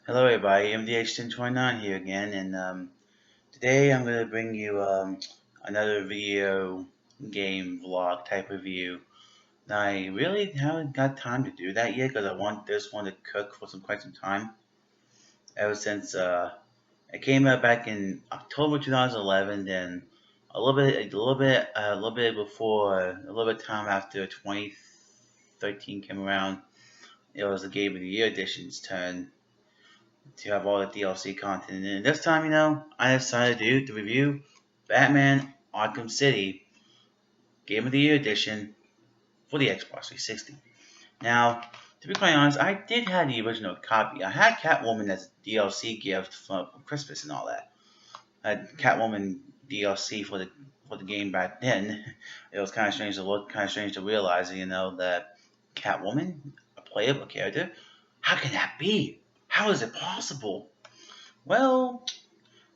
Hello everybody, MDH1029 here again, and today I'm going to bring you another video game vlog type review. Now, I really haven't got time to do that yet because I want this one to cook for quite some time. Ever since it came out back in October 2011, then a little bit before, a little bit time after 2013 came around, it was the Game of the Year edition's turn to have all the DLC content. And this time, I decided to review Batman Arkham City Game of the Year Edition for the Xbox 360. Now, to be quite honest, I did have the original copy. I had Catwoman as a DLC gift for Christmas and all that. I had Catwoman DLC for the game back then. It was kind of strange to look, kind of strange to realize, that Catwoman, a playable character, how can that be? How is it possible? Well,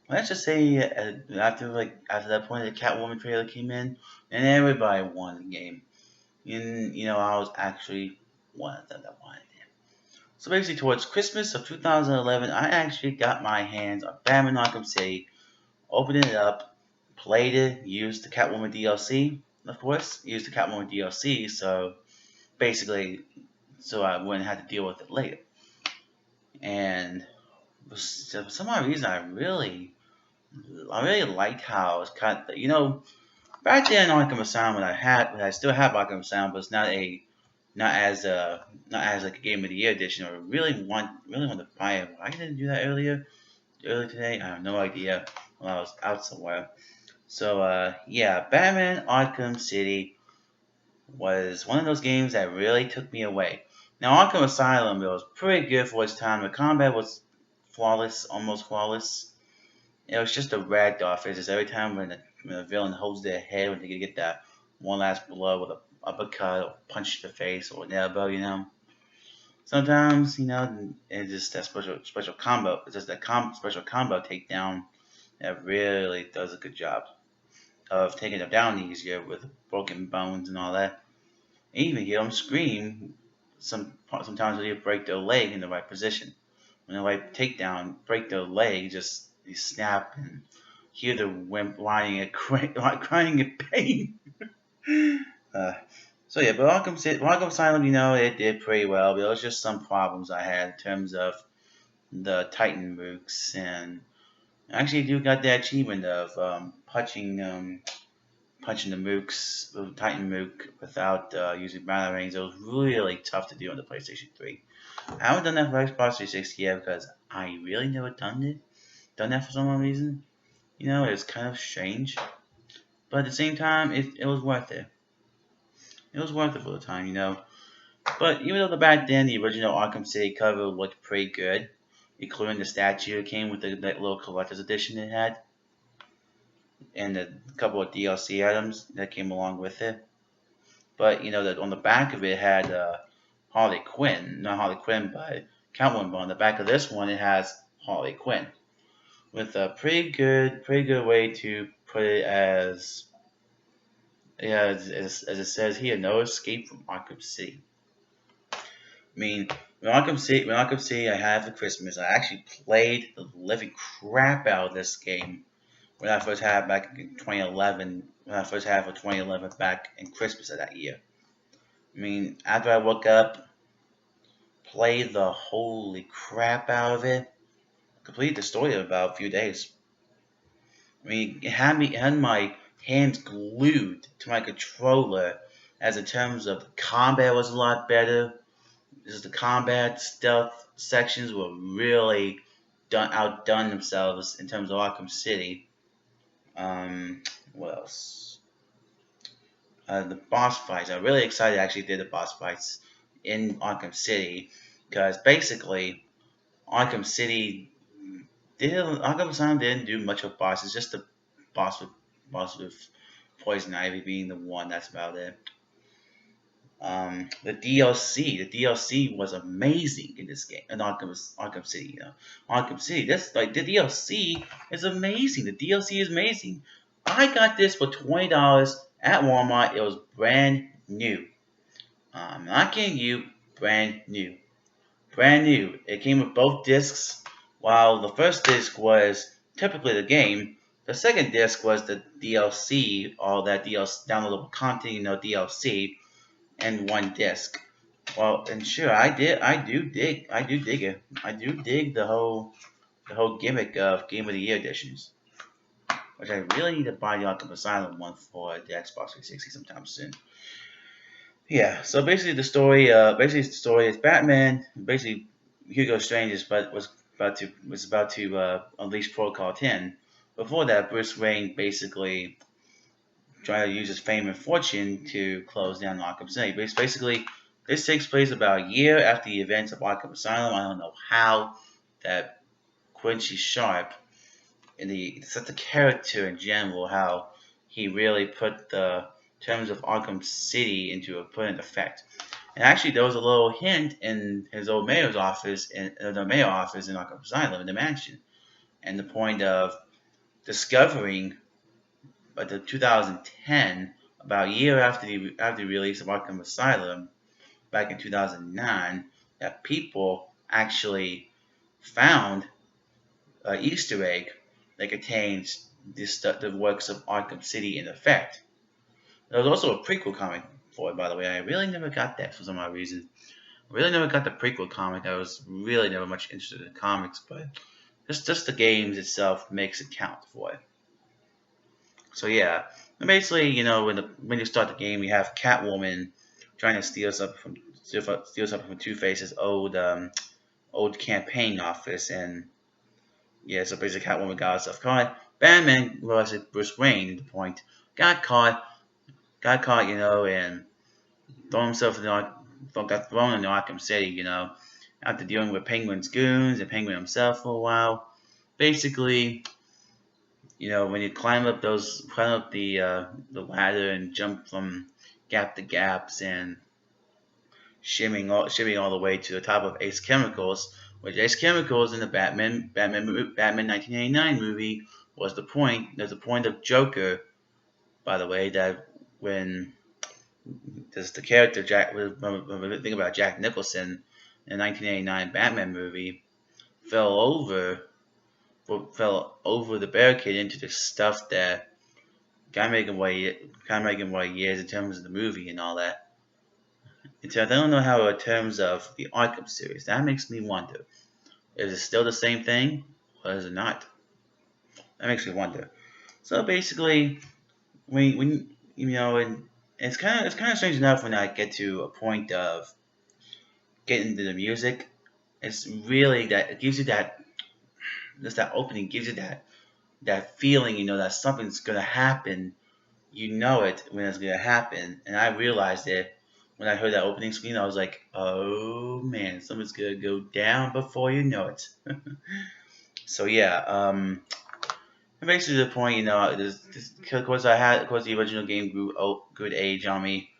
let's just say after that point, the Catwoman trailer came in, and everybody wanted the game. And I was actually one of them that wanted it. So basically, towards Christmas of 2011, I actually got my hands on Batman Arkham City, opened it up, played it, used the Catwoman DLC, of course, used the Catwoman DLC, so basically, so I wouldn't have to deal with it later. And for some odd reason, I really liked how it's cut. Back then, Arkham Asylum, I still have Arkham Asylum, but it's not as like a Game of the Year edition. Or really want to buy it. Why didn't do that earlier today? I have no idea. When I was out somewhere. So yeah, Batman Arkham City was one of those games that really took me away. Now Arkham Asylum, it was pretty good for its time. The combat was flawless, almost flawless. It was just a ragdoll physics. Every time when a villain holds their head, when they get that one last blow with a uppercut or punch to the face or an elbow. Sometimes, it's just that special combo. It's just that special combo takedown that really does a good job of taking them down easier with broken bones and all that. And even hear them scream sometimes when you break their leg in the right position. When the right takedown, break their leg, just you snap and hear the wimp whining and crying in pain. uh, so yeah, but Arkham Asylum, it did pretty well. But there was just some problems I had in terms of the Titan mooks, and I actually do got the achievement of punching the mooks, the Titan mook, without using batarangs. It was really tough to do on the PlayStation 3. I haven't done that for Xbox 360 yet because I really never done that for some reason. It's kind of strange, but at the same time, it was worth it. It was worth it for the time. But even though back then the original Arkham City cover looked pretty good, including the statue that came with that little collector's edition it had, and a couple of DLC items that came along with it. But that on the back of it had Harley Quinn, not Harley Quinn, but Catwoman. But on the back of this one, it has Harley Quinn with a pretty good way to put it as yeah, as it says here, no escape from Arkham City. I mean, when Arkham City, I had for Christmas. I actually played the living crap out of this game when I first had it back in 2011. When I first had it for 2011 back in Christmas of that year. I mean, after I woke up, played the holy crap out of it, completed the story in about a few days. I mean, it had my hands glued to my controller, as in terms of the combat was a lot better. Just the combat stealth sections were really outdone themselves in terms of Arkham City. What else? The boss fights. I'm really excited I actually did the boss fights in Arkham City because basically Arkham Asylum didn't do much of bosses, just the boss with boss with Poison Ivy being the one. That's about it. The DLC was amazing in this game, in Arkham City. Arkham City. This like the DLC is amazing. The DLC is amazing. I got this for $20 at Walmart. It was brand new. Not kidding you, brand new. brand new. It came with both discs. While the first disc was typically the game, the second disc was the DLC, all that DLC downloadable content, DLC, in one disc. Well, and sure, I do dig it. I do dig the whole gimmick of Game of the Year editions, which I really need to buy the Arkham Asylum one for the Xbox 360 sometime soon. Yeah, so basically the story is Batman. Basically, Hugo Strange was about to unleash Protocol 10. Before that, Bruce Wayne basically trying to use his fame and fortune to close down Arkham City. Basically, this takes place about a year after the events of Arkham Asylum. I don't know how that Quincy Sharp in the such a character in general, how he really put the terms of Arkham City put into effect. And actually, there was a little hint in his old mayor's office, in the mayor office in Arkham Asylum, in the mansion, and the point of discovering by the 2010, about a year after the release of Arkham Asylum, back in 2009, that people actually found an Easter egg that contains the works of Arkham City in effect. There was also a prequel comic for it, by the way. I really never got that for some odd reason. I really never got the prequel comic. I was really never much interested in comics, but just the games itself makes it count for it. So yeah, and basically, when you start the game, you have Catwoman trying to steal something from Two Face's old campaign office, and yeah, so basically Catwoman got herself caught. Batman was it Bruce Wayne at the point got caught, and thrown himself in got thrown in Arkham City, after dealing with Penguin's goons and Penguin himself for a while. Basically, when you climb up the ladder and jump from gap to gaps and shimmying all the way to the top of Ace Chemicals, which Ace Chemicals in the Batman 1989 movie was the point. There's a point of Joker, by the way, that when there's the character when we think about Jack Nicholson in the 1989 Batman movie, fell over fell over the barricade into the stuff that kind of making what he is in terms of the movie and all that. And so I don't know how in terms of the Arkham series. That makes me wonder. Is it still the same thing, or is it not? That makes me wonder. So basically, when and it's kind of strange enough when I get to a point of getting into the music. It's really that it gives you that just that opening gives you that feeling, that something's gonna happen. You know it when it's gonna happen, and I realized it when I heard that opening screen. I was like, "Oh man, something's gonna go down before you know it." So yeah, and basically the point, of course the original game grew good age on me,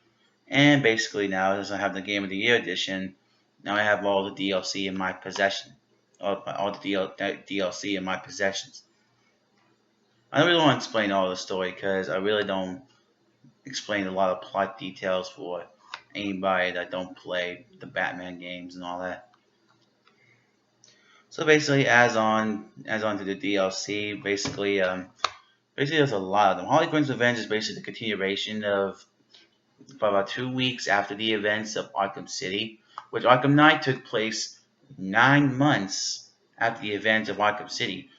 and basically now as I have the Game of the Year edition, now I have all the DLC in my possession, all the DLC in my possessions. I don't really want to explain all the story because I really don't explain a lot of plot details for anybody that don't play the Batman games and all that. So basically, as on to the DLC, basically there's a lot of them. Harley Quinn's Revenge is basically the continuation of about 2 weeks after the events of Arkham City, which Arkham Knight took place 9 months after the events of Arkham City.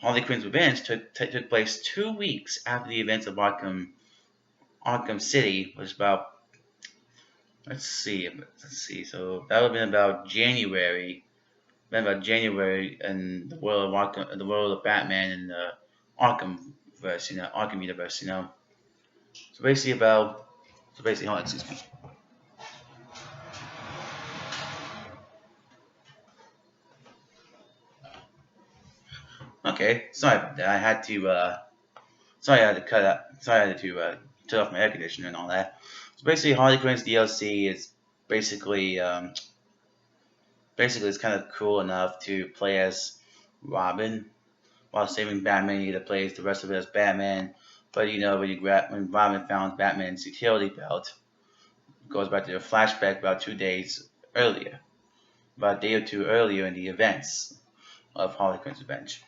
Harley Quinn's Revenge took place 2 weeks after the events of Arkham City, was about let's see. So that would have been about January. In the world of the world of Batman and the Arkham verse, Arkham universe, So basically hold on, excuse me. Okay, sorry about that. I had to cut up. Sorry, I had to turn off my air conditioner and all that. So basically, Harley Quinn's DLC is basically basically it's kind of cool enough to play as Robin while saving Batman. You get to play as the rest of it as Batman. But when Robin found Batman's utility belt, it goes back to the flashback about 2 days earlier. about a day or two earlier in the events of Harley Quinn's Revenge.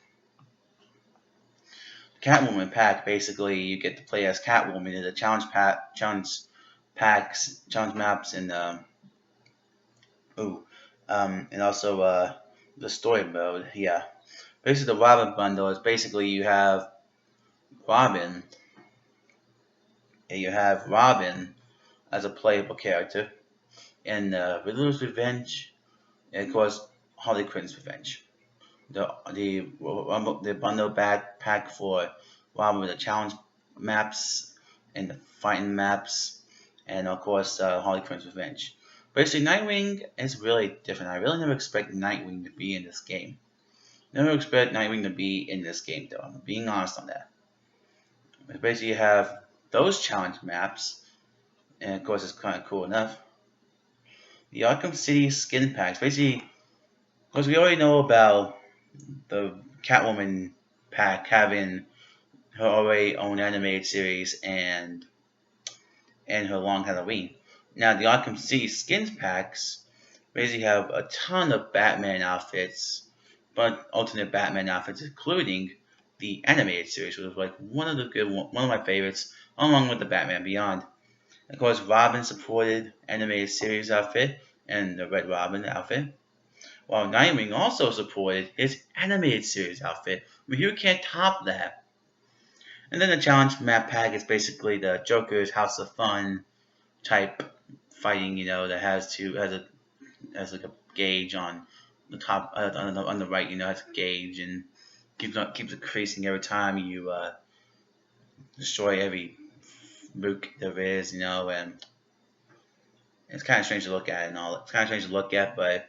Catwoman pack, basically you get to play as Catwoman in the challenge maps, and and also the story mode. Yeah, basically the Robin bundle is basically Robin, you have Robin as a playable character, and Riddler's Revenge, and of course Harley Quinn's Revenge. The bundle pack for Robin with the challenge maps and the fighting maps, and of course Harley Quinn's Revenge. Basically, Nightwing is really different. I really never expected Nightwing to be in this game. Never expect Nightwing to be in this game, though. I'm being honest on that. Basically, you have those challenge maps, and of course, it's kind of cool enough. The Arkham City skin packs, basically, because we already know about the Catwoman pack having her already own animated series and her Long Halloween. Now, the Arkham City skins packs basically have a ton of Batman outfits, but alternate Batman outfits, including the animated series, which was like one of my favorites, along with the Batman Beyond. Of course, Robin supported animated series outfit and the Red Robin outfit, while Nightwing also supported his animated series outfit. But you can't top that. And then the challenge map pack is basically the Joker's House of Fun type fighting, that has like a gauge on the top on the right, has a gauge and keeps increasing every time you destroy every mook there is, and it's kind of strange to look at and all. It's kind of strange to look at, but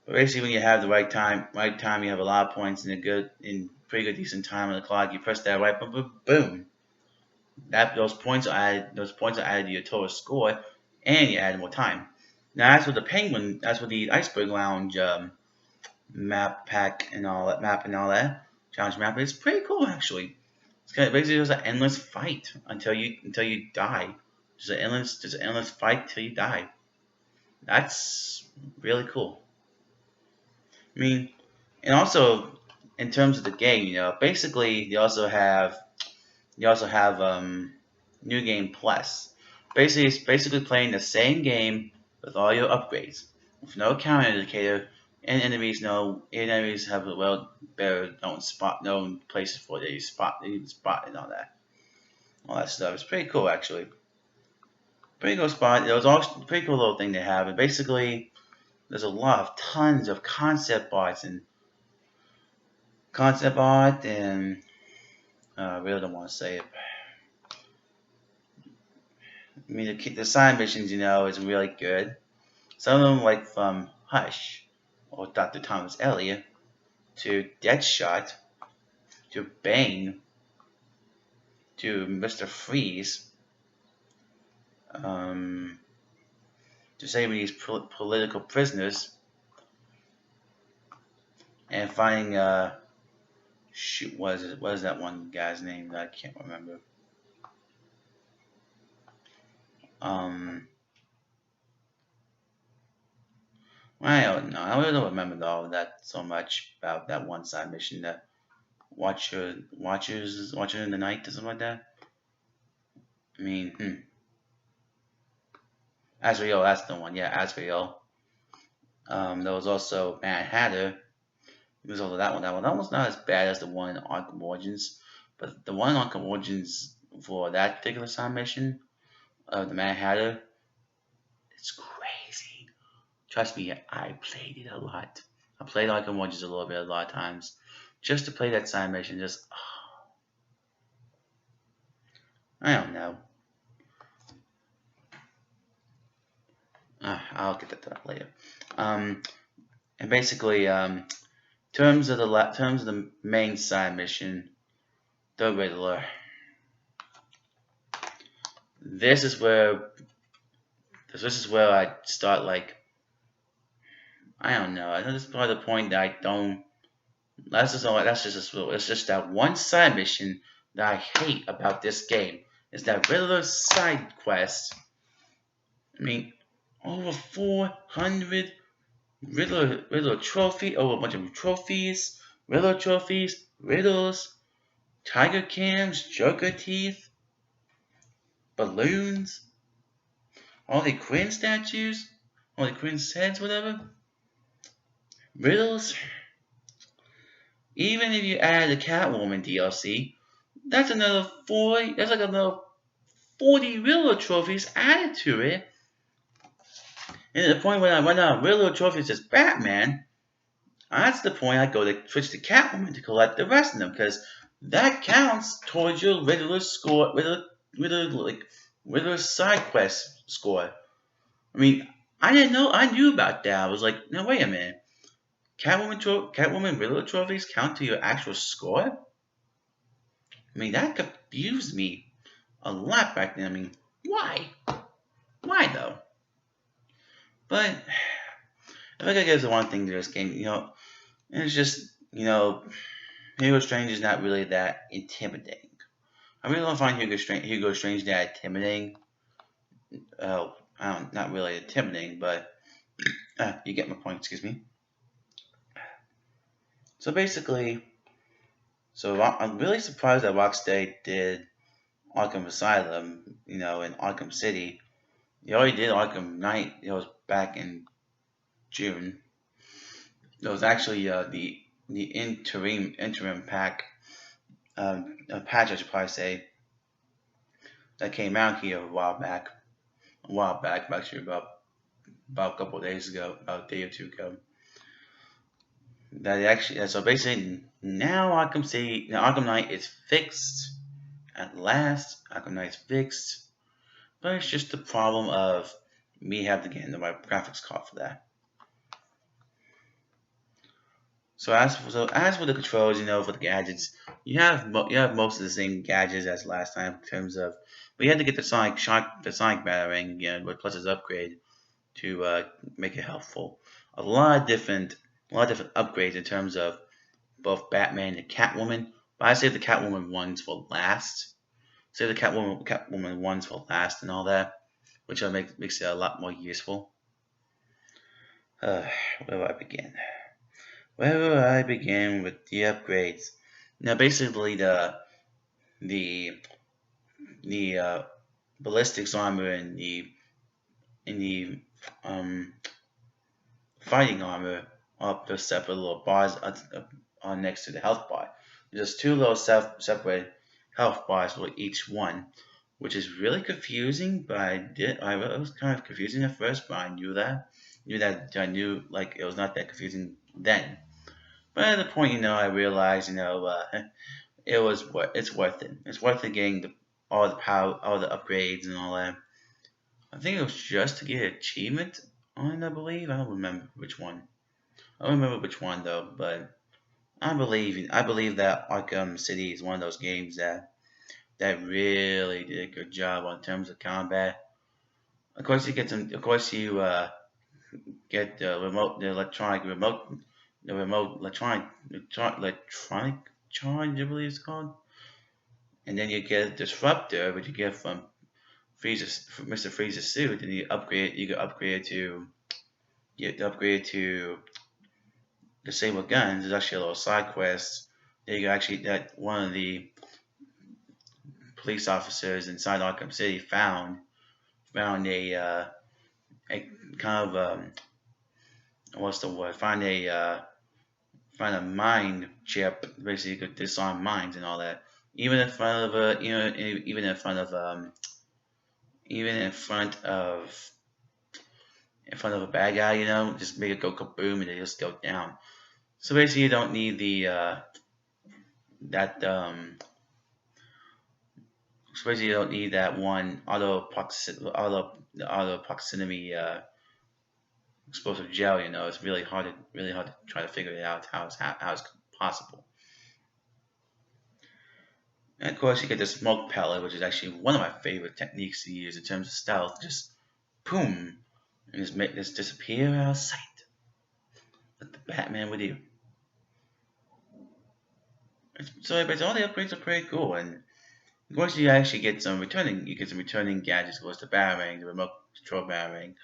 basically when you have the right time, you have a lot of points in pretty good decent time on the clock. You press that right button, boom. Those points are added to your total score, and you add more time. Now as for the Iceberg Lounge map pack and all that challenge map, it's pretty cool actually. It's basically just an endless fight until you die. Just an endless fight till you die. That's really cool. I mean, and also in terms of the game, basically you also have New Game Plus. Basically, it's basically playing the same game with all your upgrades, with no counter indicator, and enemies have better known places for they spot and all that stuff. It's pretty cool actually. Pretty cool spot. It was also a pretty cool little thing to have. And basically, there's tons of concept art and I really don't want to say it. I mean, the side missions, is really good. Some of them, like from Hush or Dr. Thomas Elliot to Deadshot to Bane to Mr. Freeze, to saving these political prisoners and finding what is that one guy's name that I can't remember? I don't know. I really don't remember all of that so much about that one side mission, that Watchers in the Night or something like that. I mean, Azrael, that's the one. Yeah, Azrael. There was also Mad Hatter. It was also that one. That one's not as bad as the one in Arkham Origins, but the one in Arkham Origins for that particular side mission, the Mad Hatter, it's crazy. Trust me, I played it a lot. I played Arkham Origins a lot of times, just to play that side mission. I don't know. I'll get to that later. And basically, terms of the main side mission, the Riddler. This is where I start, like, I don't know. I think this is probably the point that I don't. It's just that one side mission that I hate about this game is that Riddler side quest. I mean, over 400 Riddler trophy. Oh, a bunch of trophies. Riddler trophies. Riddles. Tiger cams. Joker teeth. Balloons. All the Quinn statues. All the Quinn's heads, whatever. Riddles. Even if you add the Catwoman DLC, that's another 40. That's like another 40 Riddler trophies added to it. And at the point when I run out of Riddler trophies as Batman, that's the point I go to switch to Catwoman to collect the rest of them, because that counts towards your Riddler score, Riddler side quest score. I mean, I didn't know. I knew about that. I was like, no, wait a minute. Catwoman Riddler trophies count to your actual score? I mean, that confused me a lot back then. I mean, why? Why though? But I think I guess the one thing to this game, it's just, Hugo Strange is not really that intimidating. I really don't find Hugo Strange that intimidating. Not really intimidating, but you get my point. Excuse me. So basically, I'm really surprised that Rocksteady did Arkham Asylum, in Arkham City. They already did Arkham Knight. It was back in June. It was actually the interim patch, I should probably say, that came out here a while back. Actually about a couple of days ago, about a day or two ago. That actually, so basically now Arkham Knight is fixed at last. Arkham Knight is fixed, but it's just the problem of me having to get into my graphics card for that. So as for the controls, for the gadgets, you have most of the same gadgets as last time in terms of, but you had to get the Sonic Batarang again with plus its upgrade to make it helpful. A lot of different upgrades in terms of both Batman and Catwoman. But I save the Catwoman ones for last. Save the Catwoman ones for last and all that, which makes it a lot more useful. Where do I begin? Where will I begin with the upgrades? Now, basically, the ballistics armor and the fighting armor up the separate little bars on next to the health bar. There's two little separate health bars for each one, which is really confusing. But it was kind of confusing at first, but I knew that. I knew like it was not that confusing then. But at the point, I realized, it's worth it. It's worth it getting all the power, all the upgrades and all that. I think it was just to get achievement on it, I believe. I don't remember which one. I don't remember which one though, but I believe that Arkham City is one of those games that really did a good job on terms of combat. Of course, you get some. Of course, you get the electronic charge, I believe it's called. And then you get a disruptor, which you get from Mr. Freeze's suit, and you get upgraded to disable guns. There's actually a little side quest. There you actually that one of the police officers inside Arkham City found a kind of what's the word? Find a mind chip. Basically, you could disarm minds and all that. Even in front of even in front of a bad guy, just make it go kaboom and they just go down. So basically, you don't need that one auto proximity explosive gel. It's really hard to try to figure it out how it's possible. And of course, you get the smoke pellet, which is actually one of my favorite techniques to use in terms of stealth. Just boom, and just make this disappear out of sight, like the Batman would do. So, all the upgrades are pretty cool, and of course, you actually get some returning. You get some returning gadgets. Of course, the Batarang, the remote control Batarang,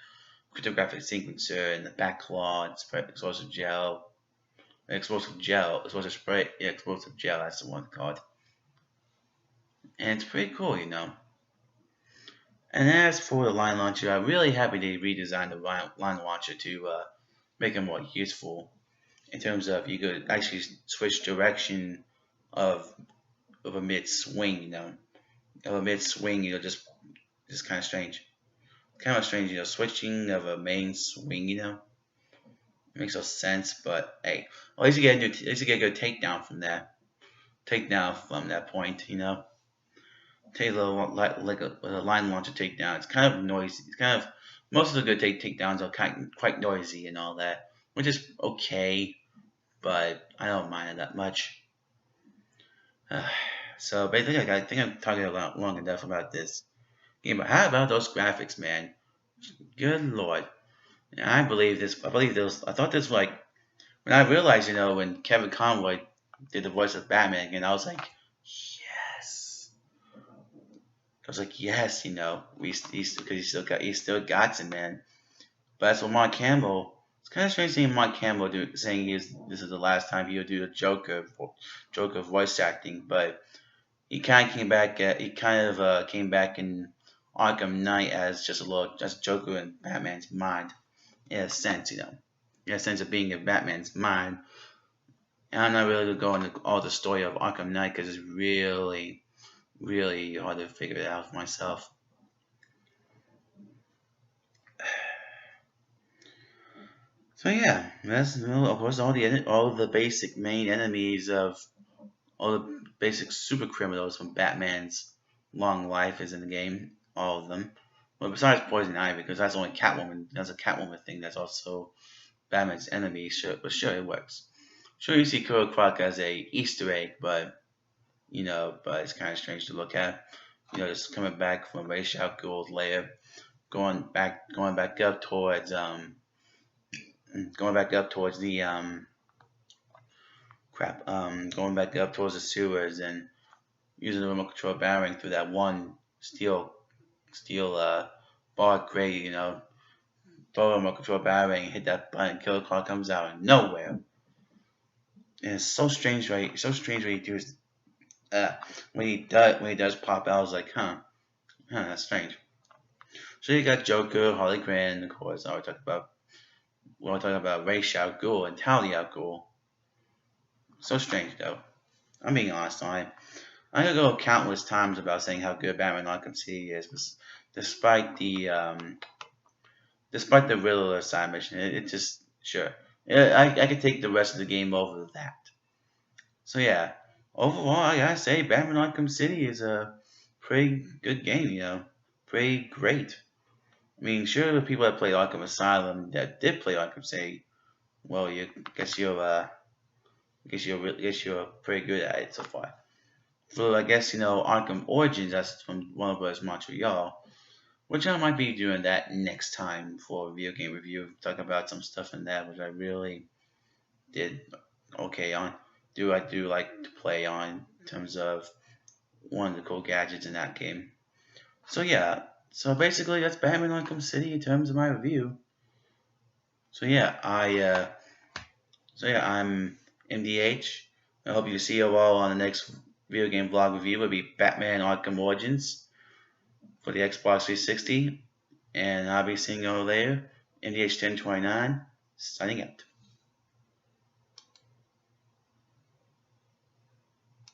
cryptographic sequencer and the back claw and spread explosive spray, yeah, explosive gel. That's the one called, and it's pretty cool, you know. And as for the line launcher, I'm really happy they redesigned the line launcher to make it more useful in terms of you could actually switch direction of of a mid swing, you know, of a mid swing, you know, just kind of strange, you know, switching of a main swing, you know, it makes no sense. But hey, at least you get at least you get a good takedown from that point, you know. Take a little like a line launcher takedown. It's kind of noisy. It's kind of most of the good takedowns are quite noisy and all that, which is okay, but I don't mind it that much. So basically, I think I'm talking a lot long enough about this game. But how about those graphics, man? Good lord! And I believe this. I believe this. I thought this was like when I realized, you know, when Kevin Conroy did the voice of Batman, and I was like, yes. I was like, yes, you know, because he still got it, man. But as for Mark Campbell, it's kind of strange seeing Mark Campbell saying this is the last time he'll do the Joker voice acting. But he kind of came back. Came back in Arkham Knight as just Joker in Batman's mind, in a sense, you know, in a sense of being in Batman's mind. And I'm not really going into all the story of Arkham Knight because it's really hard to figure it out for myself. So yeah, that's of course all the basic main enemies of all the basic super criminals from Batman's long life is in the game. All of them. Well, besides Poison Ivy, because that's only Catwoman. That's a Catwoman thing. That's also Batman's enemy. Sure, but sure it works. Sure, you see Killer Croc as a Easter egg, but you know, but it's kind of strange to look at. You know, just coming back from Ra's al Ghul's lair, going back up towards the going back up towards the sewers and using the remote control barring through that one steel barred grate, you know, throw the remote control barring, hit that button, killer car comes out of nowhere. And it's so strange, right? So strange when he does when he does pop out. I was like, that's strange. So you got Joker, Harley Quinn, of course. We're talking about Ra's al Ghul and Talia al Ghul. So strange though. I'm being honest on it. I'm gonna go countless times about saying how good Batman Arkham City is, despite the Riddler side mission. It just sure. I could take the rest of the game over that. So yeah, overall I gotta say Batman Arkham City is a pretty good game. You know, pretty great. I mean, sure, the people that played Arkham Asylum that did play Arkham City, well, you guess you're pretty good at it so far. So I guess you know Arkham Origins. That's from Warner Bros. Montreal, which I might be doing that next time for a video game review. Talk about some stuff in that which I really did okay on. I do like to play on in terms of one of the cool gadgets in that game. So yeah, so basically that's Batman Arkham City in terms of my review. So yeah, I'm MDH. I hope you see you all on the next video game vlog review. Will be Batman Arkham Origins for the Xbox 360, and I'll be seeing you all later. MDH1029 signing out.